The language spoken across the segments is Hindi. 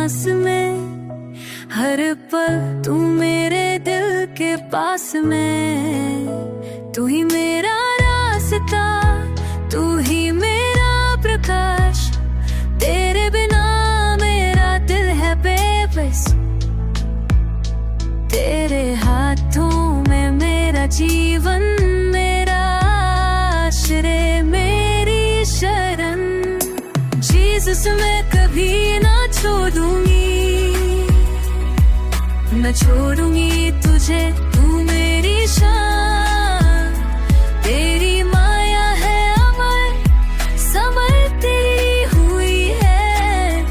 सांस में, हर पल तू मेरे दिल के पास में। तू ही मेरा रास्ता, तू ही मेरा प्रकाश, तेरे बिना मेरा दिल है बेबस। तेरे हाथों में मेरा जीवन, मेरा आश्रय, मेरी शरण। जीसस मैं कभी ना छोड़ूंगी, न छोड़ूंगी तुझे, तू मेरी शान। तेरी माया है अमर, समर तेरी हुई है।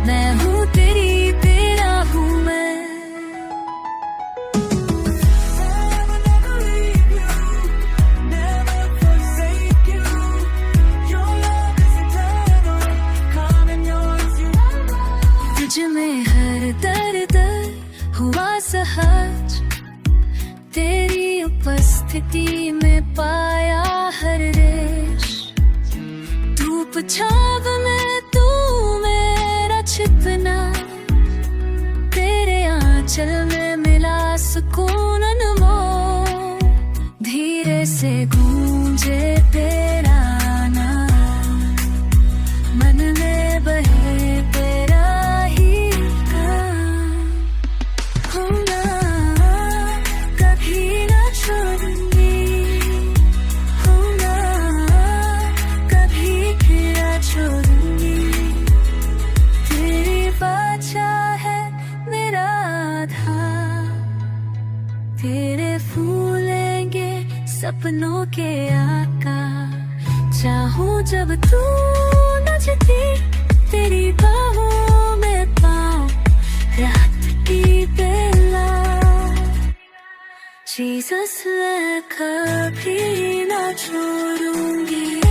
मैं हूँ तेरी, तेरा हूँ मैं। तुझ में हर दर्द हुआ सहज, तेरी उपस्थिति में पाया हर रेश। धूप छाव में तू मेरा छिपना, तेरे आंचल में मिला सुकून अनमोल। धीरे से गूंजे तेरा नाम, मन में बहे तेरा ही काम। हूँ ना कभी ना छोड़ूंगी, हूँ ना कभी भी ना छोड़ूंगी। तेरी वाचा है मेरा आधार, तेरे फूलेंगे सपनों के आकार। चाहूं जब तू नजदीक, तेरी बाहों में पाऊं रात की बेला। जीसस मैं कभी ना छोड़ूंगी।